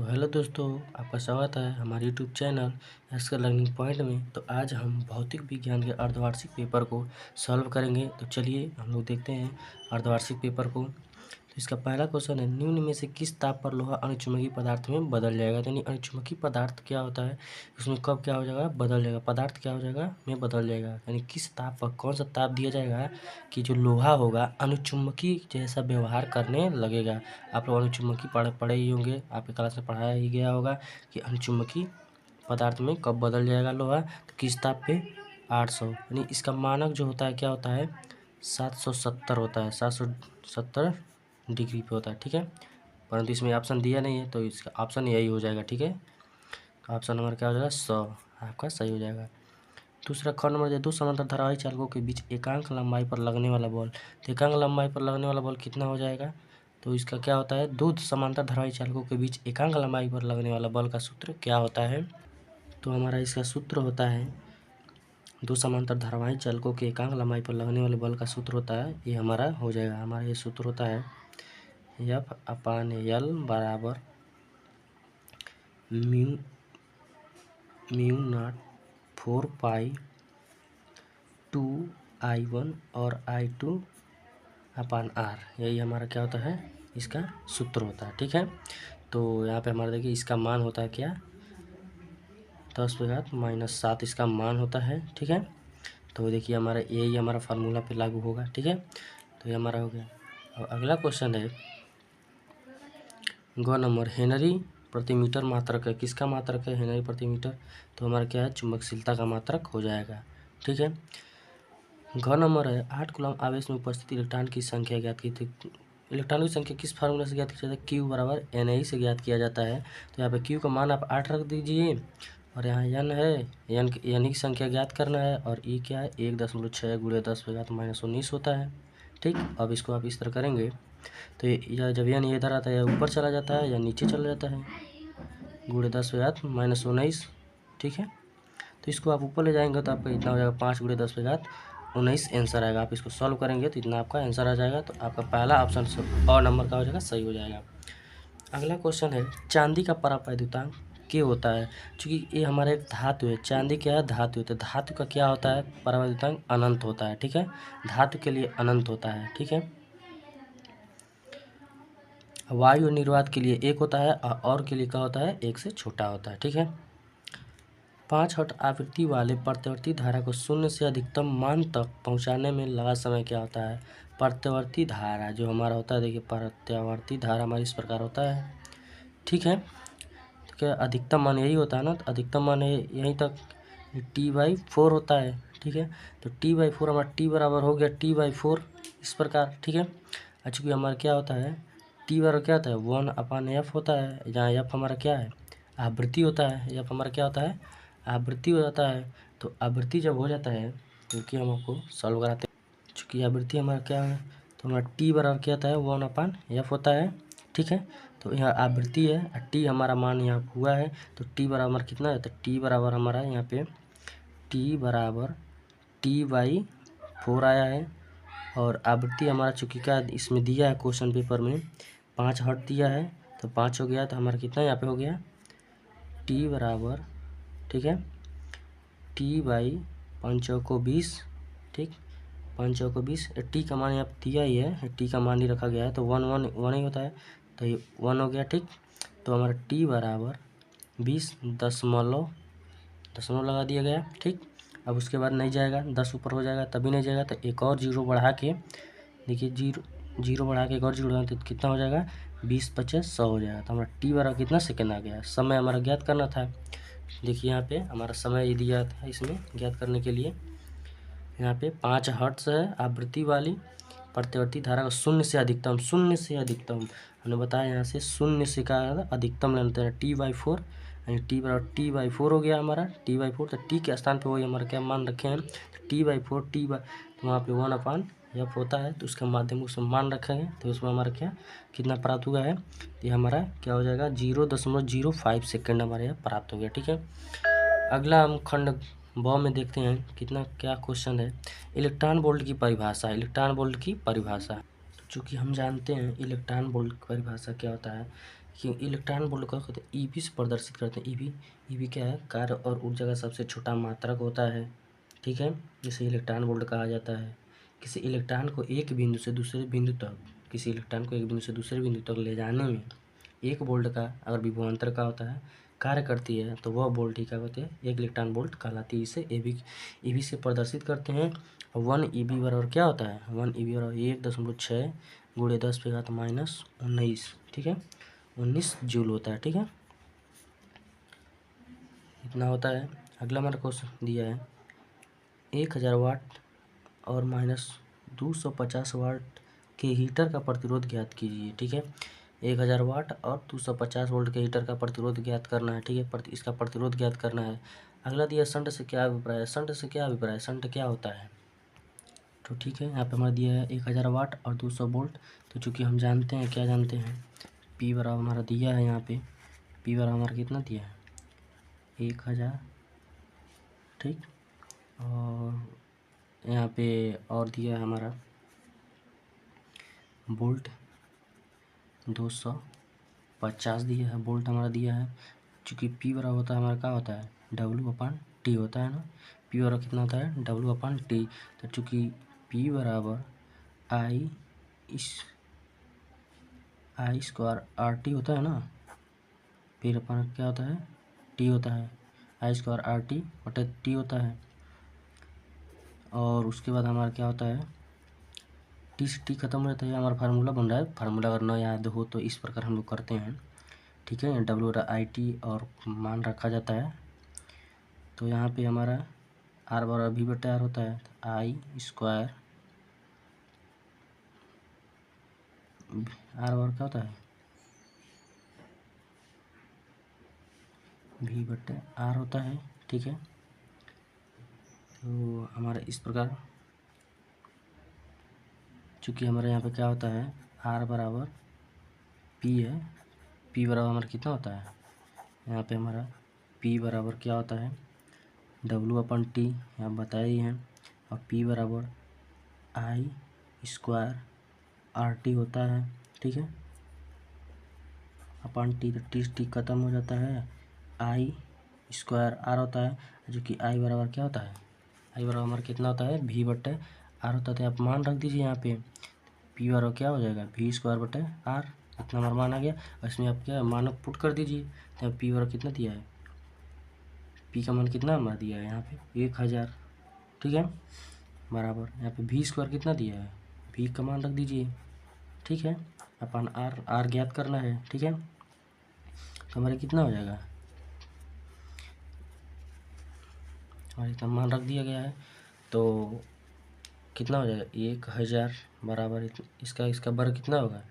तो हेलो दोस्तों, आपका स्वागत है हमारे YouTube channel SK learning point में। तो आज हम भौतिक विज्ञान के अर्धवार्षिक पेपर को सॉल्व करेंगे। तो चलिए हम लोग देखते हैं अर्धवार्षिक पेपर को। तो इसका पहला क्वेश्चन है, निम्न में से किस ताप पर लोहा अणुचुंबकीय पदार्थ में बदल जाएगा। तो यानी अणुचुंबकीय पदार्थ क्या होता है, उसमें कब क्या हो जाएगा, बदल जाएगा। पदार्थ क्या हो जाएगा, में बदल जाएगा। यानी किस ताप पर, कौन सा ताप दिया जाएगा कि जो लोहा होगा अणुचुंबकीय जैसा व्यवहार करने लगेगा। आप लोग अणुचुंबकीय पढ़े ही होंगे, आपके क्लास में पढ़ाया ही गया होगा कि अणुचुंबकीय पदार्थ में कब बदल जाएगा लोहा। तो किस ताप पे, 800। यानी इसका मानक जो होता है क्या होता है, 770 होता है, 770 डिग्री पे होता है, ठीक है। परंतु इसमें ऑप्शन दिया नहीं है तो इसका ऑप्शन यही हो जाएगा, ठीक है। तो ऑप्शन नंबर क्या हो जाएगा, 100 आपका सही हो जाएगा। दूसरा ख नंबर, दो समांतर धारावाही चालकों के बीच एकांक लंबाई पर लगने वाला बल। तो एकांक लंबाई पर लगने वाला बल कितना हो जाएगा, तो इसका क्या होता है, दो समांतर धारावाही चालकों के बीच एकांक लंबाई पर लगने वाला बल का सूत्र क्या होता है। तो हमारा इसका सूत्र होता है, दो समांतर धारावाही चालकों के एकांक लंबाई पर लगने वाले बल का सूत्र होता है, ये हमारा हो जाएगा। हमारा ये सूत्र होता है F/L बराबर म्यू नॉट 4π2I1 और I2/R। यही हमारा क्या होता है, इसका सूत्र होता है, ठीक है। तो यहाँ पे हमारा देखिए इसका मान होता है क्या, 10⁻⁻7 इसका मान होता है, ठीक है। तो देखिए हमारा यही हमारा फार्मूला पे लागू होगा, ठीक है। तो ये हमारा हो गया। और अगला क्वेश्चन है ग नंबर, हेनरी प्रति मीटर मात्रक है। किसका मात्रक है, हेनरी प्रति मीटर। तो हमारा क्या है, चुंबकशीलता का मात्रक हो जाएगा, ठीक है। घ नंबर है, 8 कूलम आवेश में उपस्थित इलेक्ट्रॉन की संख्या ज्ञात की थी। इलेक्ट्रॉन की संख्या किस फार्मूला से ज्ञात किया जाता है, Q बराबर Na से ज्ञात किया जाता है। तो यहाँ पे Q का मान आप 8 रख दीजिए और यहाँ N है, N की संख्या ज्ञात करना है। और E क्या है, 1.6 × 10⁻−19 होता है, ठीक। अब इसको आप इस तरह करेंगे तो यह जब N इधर आता है या ऊपर चला जाता है या नीचे चला जाता है, × 10⁻−19, ठीक है। तो इसको आप ऊपर ले जाएंगे तो आपका इतना हो जाएगा, 5 × 10⁻19 आंसर आएगा। आप इसको सॉल्व करेंगे तो इतना आपका आंसर आ जाएगा। तो आपका पहला ऑप्शन और नंबर का हो जाएगा, सही हो जाएगा। अगला क्वेश्चन है, चांदी का परावैद्युतांक क्या होता है। क्योंकि ये हमारा एक धातु है, चांदी क्या है, धातु है। तो धातु का क्या होता है, परावैद्युतांक अनंत होता है, ठीक है। धातु के लिए अनंत होता है, ठीक है। वायु निर्वात के लिए 1 होता है और के लिए क्या होता है, 1 से छोटा होता है, ठीक है। 5 हर्ट्ज आवृत्ति वाले प्रत्यावर्ती धारा को 0 से अधिकतम मान तक पहुंचाने में लगा समय क्या होता है। प्रत्यावर्ती धारा जो हमारा होता है, देखिए प्रत्यावर्ती धारा हमारी इस प्रकार होता है, ठीक है। तो क्या अधिकतम मान यही होता है ना, तो अधिकतम मान यहीं तक T/4 होता है, ठीक है। तो T/4 हमारा T बराबर हो गया T/4 इस प्रकार, ठीक है। चूँकि हमारा क्या होता है, T बराबर क्या होता है, 1/F होता है, जहाँ F हमारा क्या है, आवृत्ति होता है। F हमारा क्या होता है, आवृत्ति हो जाता है। तो आवृत्ति जब हो जाता है, क्योंकि हम आपको सॉल्व कराते हैं, चूँकि आवृत्ति हमारा क्या है, तो हमारा T बराबर क्या होता है, 1/F होता है, ठीक है। तो यहाँ आवृत्ति है, T हमारा मान यहाँ हुआ है, तो T बराबर कितना है, तो T बराबर हमारा यहाँ पे T बराबर T/4 आया है। और आवृत्ति हमारा चूँकि क्या इसमें दिया है क्वेश्चन पेपर में, 5 हर्ट्ज दिया है, तो 5 हो गया, तो हमारा कितना यहाँ पे हो गया, T बराबर, ठीक है, T/5 ठीक, 5 T का मान यहाँ दिया ही है, T का मान ही रखा गया है, तो 1 ही होता है, तो ये 1 हो गया, ठीक। तो हमारा T बराबर 20 दशमलव लगा दिया गया, ठीक। अब उसके बाद नहीं जाएगा, 10 ऊपर हो जाएगा तभी नहीं जाएगा, तो एक और 0 बढ़ा के देखिए, 0 बढ़ा के एक और 0 बढ़ा तो कितना हो जाएगा, 20×5 100 हो जाएगा। तो हमारा T बराबर कितना सेकेंड आ गया। समय हमारा ज्ञात करना था, देखिए यहाँ पे हमारा समय ये दिया था इसमें ज्ञात करने के लिए। यहाँ पे 5 हर्ट्ज है आवृत्ति वाली प्रत्यावर्ती धारा का 0 से अधिकतम, 0 से अधिकतम हमने बताया, यहाँ से 0 से का अधिकतम लेना है T/4, यानी T बराबर T/4 हो गया हमारा, T/4। तो T के स्थान पे वही हमारा क्या मान रखे हैं, T/4 तो वहाँ पे 1/F होता है, तो उसके माध्यम से मान रखेंगे, तो उसमें हमारा क्या कितना प्राप्त हुआ है, तो ये हमारा क्या हो जाएगा, 0.05 सेकेंड हमारे यहाँ प्राप्त हो गया, ठीक है। अगला हम खंड ब में देखते हैं कितना क्या क्वेश्चन है, इलेक्ट्रॉन वोल्ट की परिभाषा। इलेक्ट्रॉन वोल्ट की परिभाषा, चूँकि हम जानते हैं इलेक्ट्रॉन वोल्ट की परिभाषा क्या होता है, कि इलेक्ट्रॉन वोल्ट का कहते हैं ईवी से प्रदर्शित करते हैं। ईवी क्या है? कार्य और ऊर्जा का सबसे छोटा मात्रक होता है, ठीक है, जिसे इलेक्ट्रॉन वोल्ट कहा जाता है। किसी इलेक्ट्रॉन को एक बिंदु से दूसरे बिंदु तक ले जाने में 1 वोल्ट का अगर विभवांतर का होता है कार्य करती है तो वह वोल्ट ही क्या कहते हैं? 1 इलेक्ट्रॉन वोल्ट कहलाती है। इसे ईवी से प्रदर्शित करते हैं। 1 ईवी बराबर क्या होता है? 1 ईवी बराबर 1.6 गुणे 10⁻⁻19, ठीक है, 19 जूल होता है, ठीक है, इतना होता है। अगला हमारा क्वेश्चन दिया है 1000 वाट और -250 वाट के हीटर का प्रतिरोध ज्ञात कीजिए, ठीक है। 1000 वाट और 250 वोल्ट के हीटर का प्रतिरोध ज्ञात करना है, ठीक है, इसका प्रतिरोध ज्ञात करना है। अगला दिया शंट से क्या अभिप्राय है? शंट क्या होता है? तो ठीक है, यहाँ पे हमारा दिया है 1000 वाट और 200 वोल्ट। तो चूँकि हम जानते हैं, क्या जानते हैं, पी बराबर हमारा दिया है, यहाँ पे पी बराबर हमारा कितना दिया है? 1000, ठीक, और यहाँ पे और दिया है हमारा वोल्ट 250 दिया है, वोल्ट हमारा दिया है। चूँकि पी बराबर होता है हमारा क्या होता है? W/T होता है ना। पी बराबर कितना होता है? W/T। तो चूँकि पी बराबर आई स्क्वायर RT होता है ना, फिर अपन क्या होता है? टी होता है, आई स्क्वायर RT/T होता है। और उसके बाद हमारा क्या होता है? टी से टी खत्म हो जाता है, हमारा फार्मूला बन रहा है। फार्मूला अगर न याद हो तो इस प्रकार हम लोग करते हैं, ठीक है। WIT और मान रखा जाता है। तो यहाँ पे हमारा R बराबर V/R होता है। आई स्क्वायर R बराबर क्या होता है? V/R होता है, ठीक है। तो हमारा इस प्रकार, चूँकि हमारे यहाँ पे क्या होता है? R बराबर P है, P बराबर हमारा कितना होता है? यहाँ पे हमारा P बराबर क्या होता है? W/T यहाँ बताए ही हैं। और P बराबर आई स्क्वायर RT होता है, ठीक है, अपन टी, तो टी खत्म हो जाता है, आई स्क्वायर R होता है, जो कि आई बराबर क्या होता है? आई बराबर हमारा कितना होता है? V/R होता है। आप मान रख दीजिए यहाँ पे, P बराबर क्या हो जाएगा? V²/R, इतना हमारा मान आ गया। और इसमें आप क्या मानक पुट कर दीजिए, तो P बराबर कितना दिया है? P का मान कितना हमारा दिया है यहाँ पे? 1000, ठीक है, बराबर यहाँ पे V² कितना दिया है? V का मान रख दीजिए, ठीक है, अपन R ज्ञात करना है, ठीक है। तो हमारे कितना हो जाएगा? हमारे इतना मान रख दिया गया है, तो कितना हो जाएगा? 1000 बराबर इसका वर्ग कितना होगा?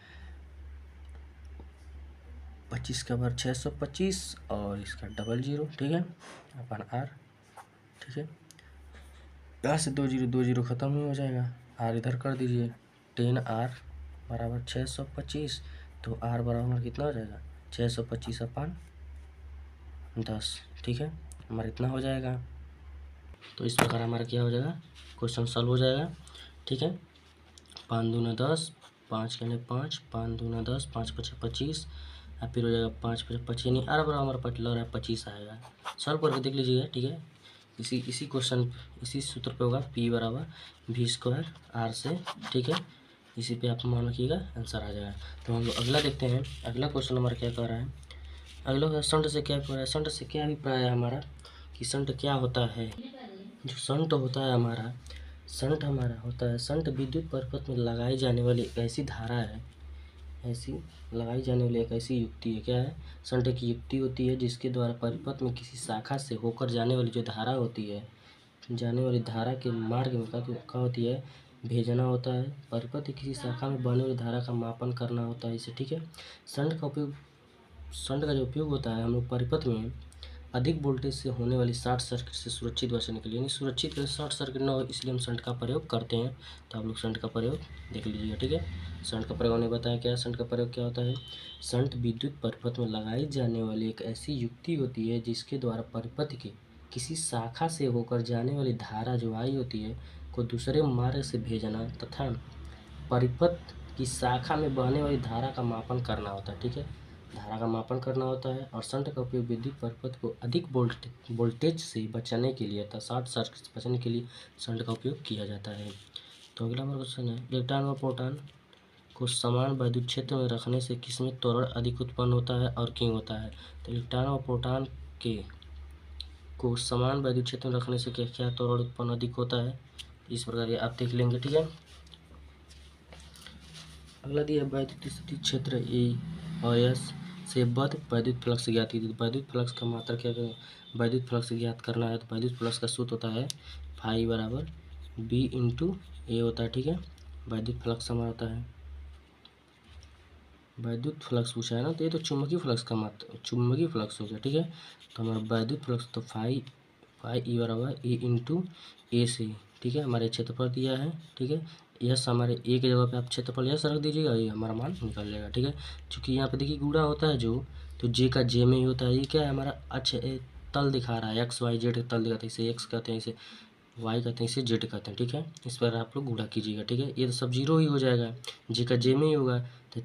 25 का वर्ग 625 और इसका डबल 0, ठीक है, अपन R, ठीक है। यहाँ से 2 0 खत्म ही हो जाएगा। R इधर कर दीजिए, 10R बराबर 625। तो R बराबर हमारा कितना हो जाएगा? 625/10, ठीक है, हमारा इतना हो जाएगा। तो इस प्रकार हमारा क्या हो जाएगा? क्वेश्चन सॉल्व हो जाएगा, ठीक है। 5 दूना 10, 5 के 5, 5 दूना 10, 5 5 25, और फिर हो जाएगा 5 5 25, यानी R बराबर हमारा लग रहा है 25 आएगा। सॉल्व करके देख लीजिएगा, ठीक है। इसी क्वेश्चन, इसी सूत्र पे होगा, P बराबर V²R से, ठीक है। इसी पे आप मान रखिएगा, आंसर आ जाएगा। तो हम लोग अगला देखते हैं। अगला क्वेश्चन हमारा क्या कह रहा है? अगला शंट से क्या कह रहा है? शंट से क्या अभिप्राय है हमारा, कि शंट क्या होता है? जो शंट होता है हमारा, शंट हमारा होता है, शंट विद्युत परिपथ में लगाई जाने वाली एक ऐसी धारा है, ऐसी लगाई जाने वाली एक ऐसी युक्ति है। क्या है? शंट की युक्ति होती है जिसके द्वारा परिपथ में किसी शाखा से होकर जाने वाली जो धारा होती है, जाने वाली धारा के मार्ग में क्या होती है? भेजना होता है। परिपथ की किसी शाखा में बहने वाली धारा का मापन करना होता है इसे, ठीक है। शंट का जो उपयोग होता है हम लोग परिपथ में अधिक वोल्टेज से होने वाली शॉर्ट सर्किट से सुरक्षित बचने के लिए, यानी सुरक्षित शॉर्ट सर्किट न हो, इसलिए हम शंट का प्रयोग करते हैं। तो आप लोग शंट का प्रयोग देख लीजिएगा, ठीक है। शंट का प्रयोग उन्हें बताया क्या? शंट का प्रयोग क्या होता है? शंट विद्युत परिपथ में लगाई जाने वाली एक ऐसी युक्ति होती है जिसके द्वारा परिपथ के किसी शाखा से होकर जाने वाली धारा जो आई होती है को दूसरे मार्ग से भेजना तथा परिपथ की शाखा में बहने वाली धारा का मापन करना होता है, ठीक है। धारा का मापन करना होता है और शंट का उपयोग विद्युत परिपथ को अधिक वोल्टेज से बचाने के लिए तथा शॉर्ट सर्किट से बचने के लिए शंट का उपयोग किया जाता है। तो अगला हमारा क्वेश्चन है, इलेक्ट्रॉन व प्रोटॉन को समान वैद्युत क्षेत्र में रखने से किसमें त्वरण अधिक उत्पन्न होता है और क्यों होता है। तो इलेक्ट्रॉन व प्रोटॉन को समान वैद्युत क्षेत्र में रखने से क्या त्वरण उत्पन्न अधिक होता है, इस प्रकार आप देख लेंगे। ठीक है, अगला दिया वैद्युत स्थिति क्षेत्र ए और एस से बद्ध वैद्युत फ्लक्स ज्ञात कीजिए। वैद्युत फ्लक्स का मात्रा क्या है, वैद्युत फ्लक्स ज्ञात करना है तो वैद्युत फ्लक्स का सूत्र होता है फाई बराबर बी इंटू ए होता है। ठीक है, वैद्युत फ्लक्स हमारा होता है, वैद्युत फ्लक्स पूछा है ना, तो ये तो चुंबकीय फ्लक्स का मात्रा, चुंबकीय फ्लक्स हो गया। ठीक है, तो हमारा वैद्युत फ्लक्स तो फाई ई बराबर ए इंटू ए से। ठीक है, हमारे क्षेत्रफल दिया है। ठीक है, यस हमारे ए के जगह पे आप क्षेत्रफल यस रख दीजिएगा, ये हमारा मान निकल जाएगा। ठीक है, चूँकि यहाँ पे देखिए गुणा होता है जो, तो जे का जे में ही होता है। ये क्या है हमारा अच्छा तल दिखा रहा है, एक्स वाई जेड तल दिखाता है, इसे एक्स कहते हैं, इसे वाई कहते हैं, इसे जेड कहते हैं। ठीक है, इस पर आप लोग गुणा कीजिएगा। ठीक है, ये तो सब जीरो ही हो जाएगा, जे का जे में ही होगा, तो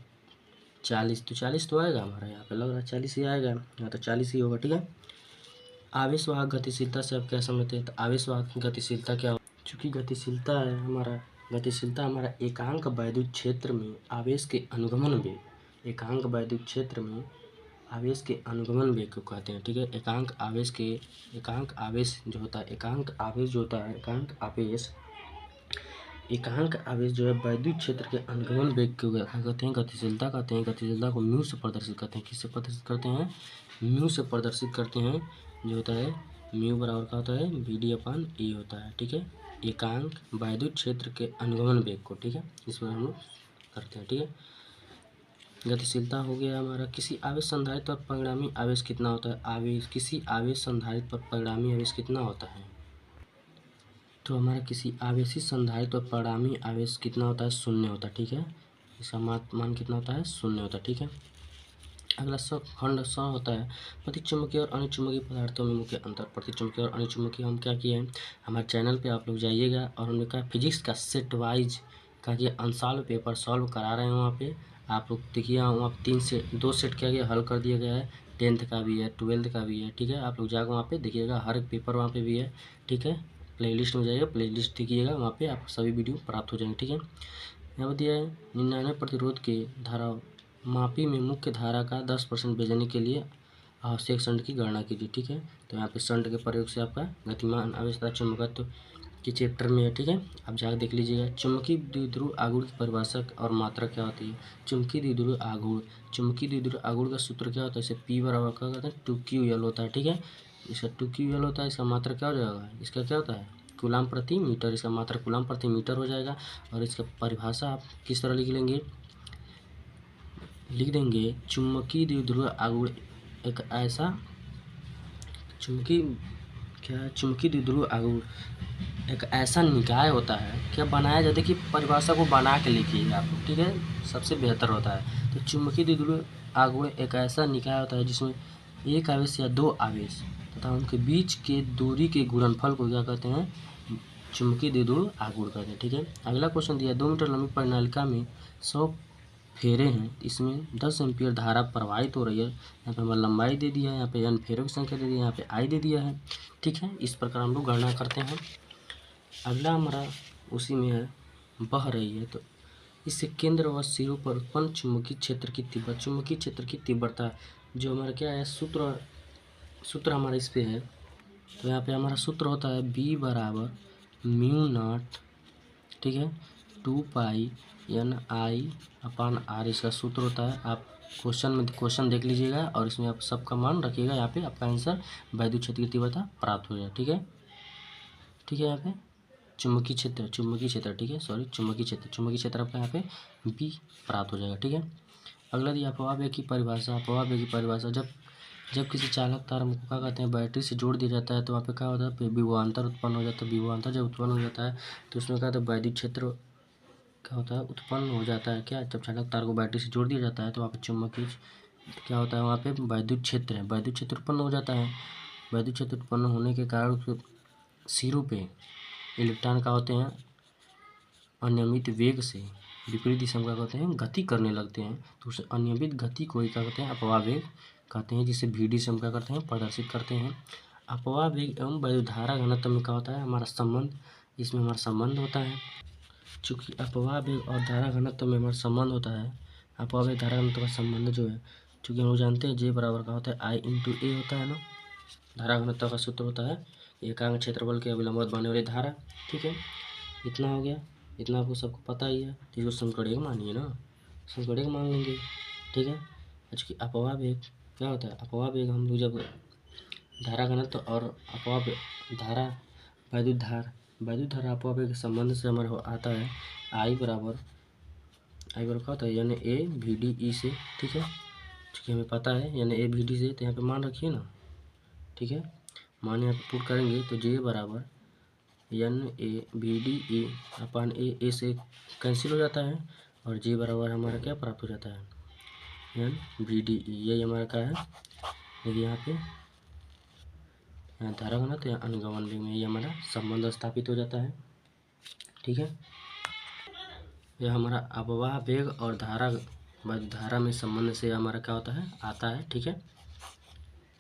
40 तो आएगा हमारा, यहाँ पे लग रहा है 40 ही आएगा, यहाँ तो 40 ही होगा। ठीक है, आवेशवाहक गतिशीलता से आप क्या समझते हैं, तो आवेशवाहक गतिशीलता क्या हो, चूँकि गतिशीलता है हमारा, गतिशीलता हमारा एकांक वैद्युत क्षेत्र में आवेश के अनुगमन वेग, एकांक वैद्युत क्षेत्र में आवेश के अनुगमन वेग को कहते हैं। ठीक है, एकांक आवेश जो होता है, एकांक आवेश जो है वैद्युत क्षेत्र के अनुगमन वेग को क्या कहते हैं, गतिशीलता कहते हैं। गतिशीलता को म्यू से प्रदर्शित करते हैं, किससे प्रदर्शित करते हैं, म्यू से प्रदर्शित करते हैं, जो होता है म्यू बराबर का होता है बी डी अपान ए होता है। ठीक है, एकांक वैद्युत क्षेत्र के अनुगमन वेग को, ठीक है, इस पर हम लोग करते हैं। ठीक है, गतिशीलता हो गया हमारा। किसी आवेश संधारित्र पर परिणामी आवेश कितना होता है, किसी आवेश संधारित्र पर परिणामी आवेश कितना होता है, तो हमारा किसी आवेशित संधारित्र पर परिणामी आवेश कितना होता है, शून्य होता है। ठीक है, इसका मान कितना होता है, शून्य होता है। ठीक है, अगला खंड स होता है प्रतिचुंबकीय और अनुचुंबकीय पदार्थों में मुख्य अंतर। प्रतिचुंबकीय और अनुचुंबकीय हम क्या किए हैं, हमारे चैनल पे आप लोग जाइएगा और हमने कहा फिजिक्स का सेट वाइज का कि अनसॉल्व पेपर सॉल्व करा रहे हैं। वहाँ पे आप लोग देखिए, वहाँ 2 सेट क्या गया, हल कर दिया गया है, 10th का भी है, 12th का भी है। ठीक है, आप लोग जाकर वहाँ पे देखिएगा, हर एक पेपर वहाँ पे भी है। ठीक है, प्लेलिस्ट में जाइएगा, प्लेलिस्ट देखिएगा, वहाँ पे आपको सभी वीडियो प्राप्त हो जाएंगे। ठीक है, यहाँ पर दिया है 99 प्रतिरोध के धारा मापी में मुख्य धारा का 10% भेजने के लिए आवश्यक शंट की गणना कीजिए। ठीक है, तो यहाँ पे शंट के प्रयोग से आपका गतिमान आवेश तथा चुंबकत्व के चैप्टर में है। ठीक है, आप जाकर देख लीजिएगा। चुंबकीय द्विध्रुव आघूर्ण की परिभाषा और मात्रा क्या होती है, चुंबकीय द्विध्रुव आघूर्ण का सूत्र क्या होता है, इसे पी बराबर क्या कहते हैं, 2QL होता है। ठीक है, इसका 2QL होता है, इसका मात्रा क्या हो जाएगा, इसका क्या होता है, कूलाम प्रति मीटर, इसका मात्रा कूलाम प्रति मीटर हो जाएगा। और इसका परिभाषा आप किस तरह लिख देंगे, चुंबकीय द्विध्रुव आघूर्ण एक ऐसा चुंबकीय द्विध्रुव आघूर्ण एक ऐसा निकाय होता है, क्या बनाया जाता है, कि परिभाषा को बना के लिखिएगा आप लोग। ठीक है, सबसे बेहतर होता है। तो चुंबकीय द्विध्रुव आघूर्ण एक ऐसा निकाय होता है जिसमें एक आवेश या 2 आवेश तथा उनके बीच के दूरी के गुणनफल को क्या कहते हैं, चुंबकीय द्विध्रुव आघूर्ण कहते हैं। ठीक है, अगला क्वेश्चन दिया, 2 मीटर लंबी परिनालिका में 100 फेरे हैं, इसमें 10 एम्पीयर धारा प्रवाहित हो रही है। यहाँ पे हमारा लंबाई दे दिया है, यहाँ पे एन फेरों की संख्या दे दी है, यहाँ पे आई दे दिया है। ठीक है, इस प्रकार हम लोग गणना करते हैं। अगला हमारा उसी में है, बह रही है, तो इससे केंद्र व सिरों पर उत्पन्न चुंबकीय क्षेत्र की तीव्रता जो हमारा क्या है, सूत्र हमारा इस पे है। तो यहाँ पे हमारा सूत्र होता है बी बराबर म्यू नॉट, ठीक है, 2πNI/r इसका सूत्र होता है। आप क्वेश्चन देख लीजिएगा और इसमें आप सबका मान रखिएगा, यहाँ पे आपका आंसर वैद्युत क्षेत्र की तीव्रता प्राप्त हो जाए। ठीक है, यहाँ पे चुंबकीय क्षेत्र, ठीक है, सॉरी चुंबकीय क्षेत्र आपका यहाँ पे बी प्राप्त हो जाएगा। ठीक है, अगला दिया अफवाह वेग की परिभाषा। जब किसी चालक तार को क्या कहते हैं, बैटरी से जोड़ दिया जाता है, तो वहाँ पे क्या होता है, विभवांतर उत्पन्न हो जाता है। विभवांतर जब उत्पन्न हो जाता है तो उसमें क्या होता है, वैद्युत क्षेत्र क्या होता है, उत्पन्न हो जाता है। क्या, जब चालक तार को बैटरी से जोड़ दिया जाता है तो वहाँ पे चुंबकीय क्या होता है, वहाँ पे वैद्युत क्षेत्र उत्पन्न हो जाता है। वैद्युत क्षेत्र उत्पन्न होने के कारण उसके सिरों पे इलेक्ट्रॉन क्या होते हैं, अनियमित वेग से विपरीत दिशा में क्या कहते हैं, गति करने लगते हैं, तो उस अनियमित गति को ही क्या कहते हैं, अपवाह वेग कहते हैं, जिसे VD से हम क्या करते हैं, प्रदर्शित करते हैं। अपवाह वेग एवं वैद्युतधारा घनत्व में क्या होता है, हमारा संबंध, इसमें हमारा संबंध होता है। चूँकि अपवाह वेग और धारा घनत्व में हमारा संबंध होता है, अपवाह वेग धारा घनत्व का संबंध जो है, चूँकि हम लोग जानते हैं J बराबर का होता है I/A होता है ना। धारा घनत्व का सूत्र होता है एकांक क्षेत्रफल के अविलंबवत बहने वाली धारा। ठीक है, इतना हो गया, इतना आपको सबको पता ही है। तो इसको संकड़िक मानिए ना, संकड़िक मान लेंगे। ठीक है, चूँकि अपवाह वेग क्या होता है, अपवाह वेग हम लोग जब धारा घनत्व और अपवाह धारा वैद्युत धारा अपवाह वेग के संबंध से हमारे आता है I बराबर क्या होता है, NA/VDE से। ठीक है, क्योंकि हमें पता है NA/VD से, तो यहाँ पे मान रखिए ना। ठीक है, मान यहाँ पे पुट करेंगे तो J बराबर NA/VDE अपन A से कैंसिल हो जाता है, और J बराबर हमारा क्या प्राप्त हो जाता है, NVDE। यही हमारा क्या है, देखिए यहाँ पे यहाँ धारा घनत्व या अनुगमन वेग में ये हमारा संबंध स्थापित हो जाता है। ठीक है, यह हमारा अपवाह वेग और धारा में संबंध से हमारा क्या होता है, आता है। ठीक है,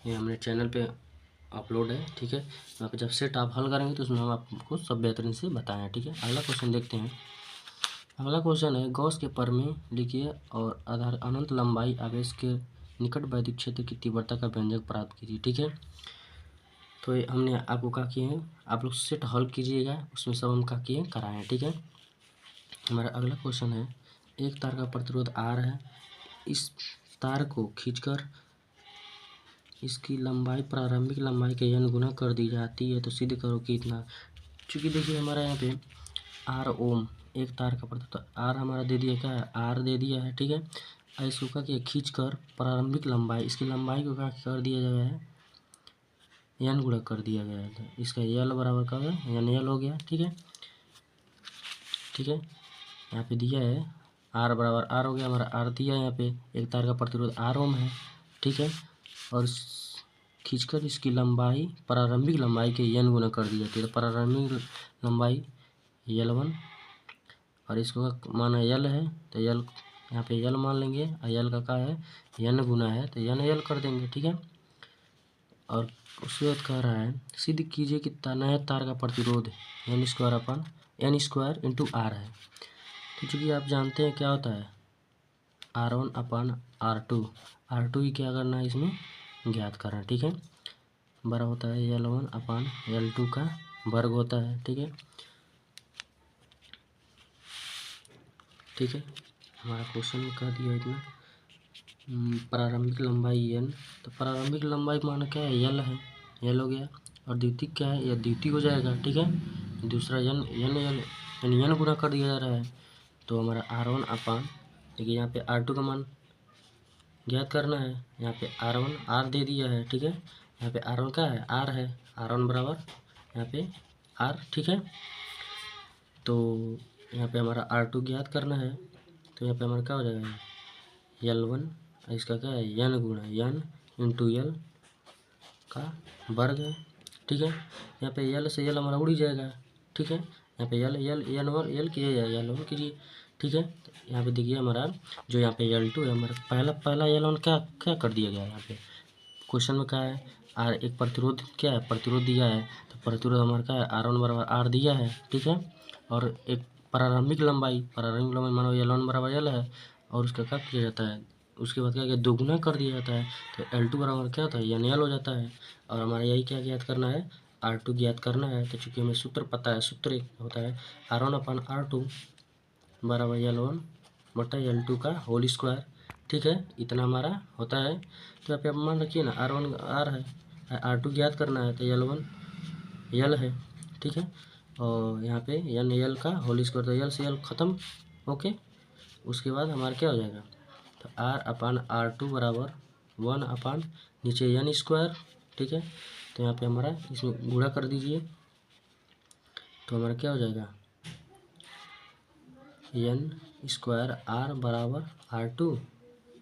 ये हमने चैनल पे अपलोड है। ठीक है, यहाँ पे जब सेट आप हल करेंगे तो उसमें हम आपको सब बेहतरीन से बताएं। ठीक है, अगला क्वेश्चन देखते हैं। अगला क्वेश्चन है, गॉस के प्रमेय लिखिए और आधार अनंत लंबाई आवेश के निकट वैद्युत क्षेत्र की तीव्रता का व्यंजक प्राप्त कीजिए। ठीक है, तो ये हमने आपको क्या किए हैं, आप लोग सेट हल कीजिएगा, उसमें सब हम क्या किए कराएँ। ठीक है, हमारा अगला क्वेश्चन है, एक तार का प्रतिरोध R है, इस तार को खींचकर इसकी लंबाई प्रारंभिक लंबाई के n गुना कर दी जाती है, तो सिद्ध करो कि इतना। चूँकि देखिए हमारा यहाँ पे R ओम एक तार का प्रतिरोध R हमारा दे दिया, क्या है, R दे दिया है। ठीक है, इसको क्या किया, खींच कर प्रारंभिक लंबाई, इसकी लंबाई को क्या कर दिया गया है, n गुणा कर दिया गया है। इसका L बराबर का है NL हो गया। ठीक है, ठीक है, यहाँ पे दिया है R बराबर R हो गया, हमारा R दिया है यहाँ पे, एक तार का प्रतिरोध R ओम है। ठीक है, और खींचकर इसकी लंबाई प्रारंभिक लंबाई के n गुना कर दी जाती है, तो प्रारंभिक लंबाई L1 और इसको माना L है, तो L यहाँ पे L मान लेंगे, और L का क्या है, n गुना है, तो NL कर देंगे। ठीक है, और उसके बाद कह रहा है सिद्ध कीजिए कि नए तार का प्रतिरोध n² इंटू R है। तो चूँकि आप जानते हैं क्या होता है, R1/R2 ही क्या करना है, इसमें ज्ञात करना है। ठीक है, बड़ा होता है L1/L2 का वर्ग होता है। ठीक है, ठीक है, हमारा क्वेश्चन कह दिया इतना। प्रारंभिक लंबाई n, तो प्रारंभिक लंबाई माना क्या है, L है, L हो गया, और द्वितीय क्या है, यह द्वितीय हो जाएगा। ठीक है, दूसरा n गुना कर दिया जा रहा है, तो हमारा R1 देखिए यहाँ पे R2 का मान ज्ञात करना है, यहाँ पे R1 R दे दिया है। ठीक है, यहाँ पे R1 क्या है, R है, R1 बराबर यहाँ पे R। ठीक है, तो यहाँ पे हमारा R2 ज्ञात करना है, तो यहाँ पे हमारा क्या हो जाएगा, L1, इसका क्या है, n गुणा n इंटू L का वर्ग है। ठीक है, यहाँ पे L से L हमारा उड़ ही जाएगा। ठीक है, यहाँ पे N और L किया जाएगा, L1 कीजिए। ठीक है, यहाँ पे देखिए हमारा जो यहाँ पे L2 है, हमारा पहला L1 क्या क्या कर दिया गया है, यहाँ पे क्वेश्चन में क्या है, R एक प्रतिरोध क्या है, प्रतिरोध दिया है, तो प्रतिरोध हमारा क्या है, R1 बराबर R दिया है। ठीक है, और एक प्रारंभिक लंबाई मानो L1 बराबर L है, और उसका क्या किया जाता है, उसके बाद क्या दोगुना कर दिया जाता है, तो L2 बराबर क्या होता है, NL हो जाता है। और हमारा यही क्या ज्ञात करना है, R2 ज्ञात करना है। तो चूँकि हमें सूत्र पता है, सूत्र एक होता है R1/R2 बराबर L1/L2 का होल स्क्वायर। ठीक है, इतना हमारा होता है। तो यहाँ पे आप मान रखिए ना, R1 R है, R2 ज्ञात करना है, तो L1 L है। ठीक है, और यहाँ पे NL का होल स्क्वायर, तो L से L ख़त्म। ओके, उसके बाद हमारा क्या हो जाएगा, तो R/R2 बराबर 1 नीचे n²। ठीक है, तो यहाँ पे हमारा इसमें गुणा कर दीजिए, तो हमारा क्या हो जाएगा, n² R बराबर R2।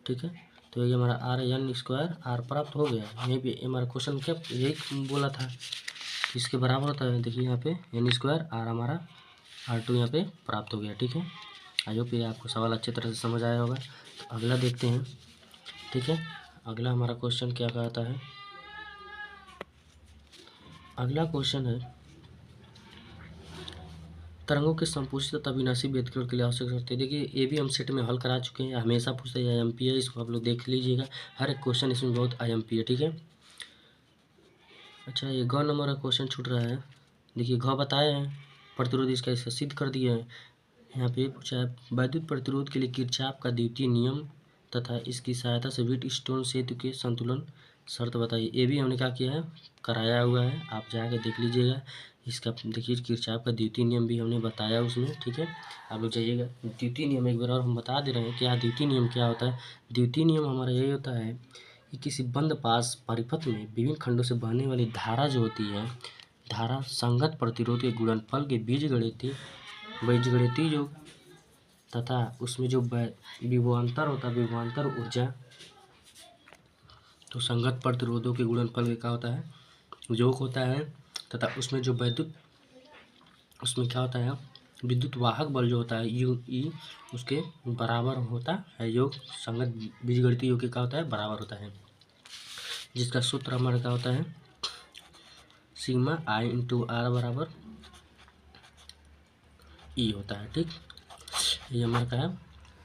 ठीक है, तो ये हमारा n² R प्राप्त हो गया। यहीं पे हमारा क्वेश्चन क्या यही बोला था, इसके बराबर होता है। देखिए यहाँ पे n² R हमारा R2 यहाँ पे प्राप्त हो गया। ठीक है, आई होप ये आपको सवाल अच्छी तरह से समझ आया होगा। तो अगला देखते हैं, ठीक है। अगला हमारा क्वेश्चन क्या कहता है, अगला क्वेश्चन है तरंगों के संपूषित तथा विनाशी व्यतिकरण के लिए आवश्यक शर्तें। देखिए ये भी हम सेट में हल करा चुके हैं, हमेशा पूछते हैं IMP है, इसको आप लोग देख लीजिएगा, हर एक क्वेश्चन इसमें बहुत IMP है, ठीक है। अच्छा ये ग नंबर का क्वेश्चन छूट रहा है। देखिए घ बताए हैं प्रतिरोध, इसका सिद्ध कर दिए हैं। यहाँ पे पूछा है वैद्युत प्रतिरोध के लिए किरचॉफ का द्वितीय नियम तथा इसकी सहायता से व्हीटस्टोन सेतु के संतुलन शर्त बताइए। ये भी हमने क्या किया है, कराया हुआ है, आप जाकर देख लीजिएगा। इसका देखिए किरचॉफ का द्वितीय नियम भी हमने बताया उसमें, ठीक है। आप लोग जाइएगा, द्वितीय नियम एक बार और हम बता दे रहे हैं क्या द्वितीय नियम क्या होता है। द्वितीय नियम हमारा यही होता है कि किसी बंद पास परिपथ में विभिन्न खंडों से बहने वाली धारा जो होती है, धारा संगत प्रतिरोध के गुणनफल के बीजगणितीय योग तथा उसमें जो विभवांतर होता है, विभवांतर ऊर्जा, तो संगत प्रतिरोधों के गुणनफल का क्या होता है, योग होता है, तथा उसमें जो उसमें क्या होता है, विद्युत वाहक बल जो होता है UE उसके बराबर होता है योग, संगत बीजगणितीय योग के क्या होता है, बराबर होता है, जिसका सूत्र हमारा क्या होता है सिग्मा I × R बराबर E होता है, ठीक। ये हमारा क्या है,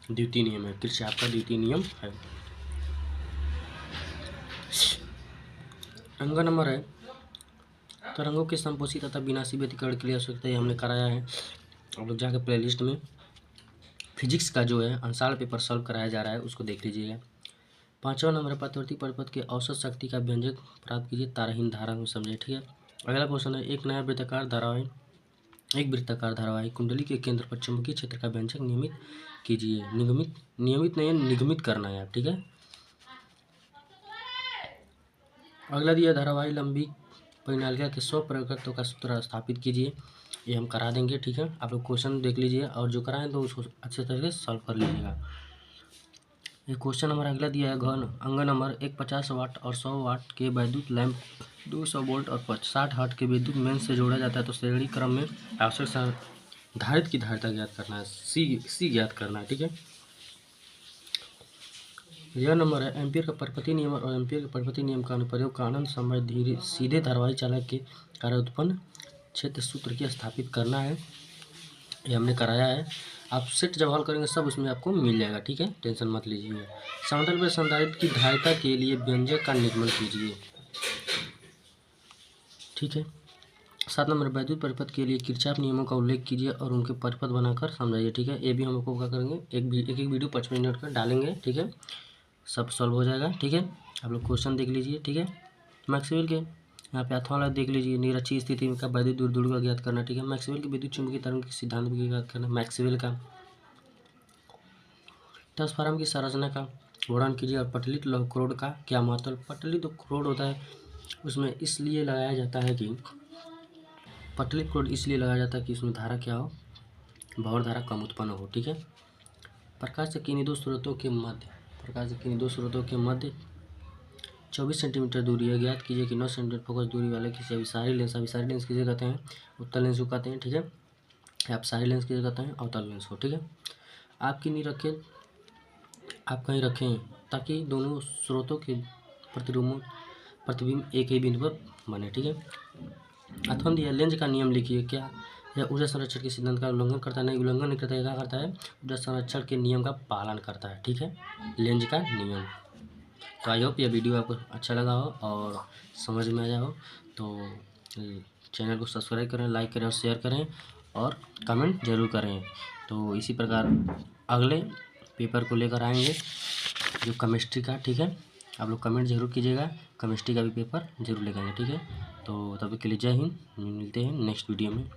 द्वितीय नियम है, किरचॉफ का द्वितीय नियम है। अंग नंबर है तरंगों के संपोषी तथा विनाशी व्यतिकरण के लिए आवश्यकता, हमने कराया है। आप लोग जाकर प्लेलिस्ट में फिजिक्स का जो है अंशाल पेपर सॉल्व कराया जा रहा है, उसको देख लीजिएगा। 5वां नंबर है पतिवर्ती परिपथ के औसत शक्ति का व्यंजक प्राप्त कीजिए ताराहीन धारा में समझे, ठीक है। अगला क्वेश्चन है एक वृत्ताकार धारावाहिक कुंडली के केंद्र पर चुंबकीय क्षेत्र का व्यंजक नियमित कीजिए। नियमित नहीं, निगमित करना है आप, ठीक है। अगला दिया धारावाहिक लंबी परिनालिका के 100 परिवर्तकों का सूत्र स्थापित कीजिए, ये हम करा देंगे, ठीक है। आप लोग क्वेश्चन देख लीजिए और जो कराएं तो उसको अच्छे तरह से सॉल्व कर लीजिएगा। ये क्वेश्चन हमारा अगला दिया है अंग नंबर 50 वाट और 100 वाट के वैद्युत लैंप 200 वोल्ट और 60 हर्ट्ज के विद्युत मेन से जोड़ा जाता है, तो श्रेणी क्रम में आवश्यक धारित की धारिता ज्ञात करना है, सी ज्ञात करना है, ठीक है। यह नंबर है एम्पियर का परिपथी नियम और एम्पियर के परिपथी नियम का अनुप्रयोग का आनंद समय सीधे धारावाहिक चालक के कार्य उत्पन्न क्षेत्र सूत्र की स्थापित करना है, ये हमने कराया है। आप सेट जब हल करेंगे सब उसमें आपको मिल जाएगा, ठीक है, टेंशन मत लीजिए। समतल पर संधारित्र की धारिता के लिए व्यंजक का निगमन कीजिए, ठीक है। 7 नंबर वैद्युत परिपथ के लिए किरचॉफ नियमों का उल्लेख कीजिए और उनके परिपथ बनाकर समझाइए, ठीक है। ये भी हम लोग को क्या करेंगे, एक वीडियो 55 मिनट का डालेंगे, ठीक है, सब सॉल्व हो जाएगा, ठीक है। आप लोग क्वेश्चन देख लीजिए, ठीक है। मैक्सवेल के यहाँ पे अथवा वाला देख लीजिए, निरक्षीय स्थिति में का वैद्युत दूरध्रुव का ज्ञात करना, ठीक है। मैक्सवेल की विद्युत चुंबकीय तरंग के सिद्धांत की ज्ञात करना, मैक्सवेल का ट्रांसफार्मर की संरचना का वर्णन कीजिए और पटलित इलेक्ट्रोड का क्या महत्व। पटलित इलेक्ट्रोड होता है उसमें इसलिए लगाया जाता है कि पटलित इलेक्ट्रोड इसलिए लगाया जाता है कि उसमें धारा क्या हो, भंवर धारा कम उत्पन्न हो, ठीक है। प्रकाश से किन्हीं दो स्रोतों के मध्य 24 सेंटीमीटर दूरी है, ज्ञात कीजिए कि 9 सेंटीमीटर फोकस दूरी वाले किसी अभिसारी लेंस किसे कहते हैं, उत्तल लेंस को कहते हैं, ठीक है। अपसारी लेंस किसे कहते हैं, अवतल लेंस को, ठीक है। आप कहीं रखें ताकि दोनों स्रोतों के प्रतिबिंब एक ही बिंदु पर बने, ठीक है। अथवा दिया लेंज का नियम लिखिए, क्या यह ऊर्जा संरक्षण के सिद्धांत का उल्लंघन करता है, नहीं उल्लंघन नहीं करता है, क्या करता है, ऊर्जा संरक्षण के नियम का पालन करता है, ठीक है, लेंज का नियम। तो आई होप यह वीडियो आपको अच्छा लगा हो और समझ में आया हो, तो चैनल को सब्सक्राइब करें, लाइक करें और शेयर करें और कमेंट जरूर करें। तो इसी प्रकार अगले पेपर को लेकर आएंगे जो केमिस्ट्री का, ठीक है। आप लोग कमेंट जरूर कीजिएगा, केमिस्ट्री का भी पेपर जरूर लेकर आएंगे, ठीक है। तो तब तक के लिए जय हिंद, मिलते हैं नेक्स्ट वीडियो में।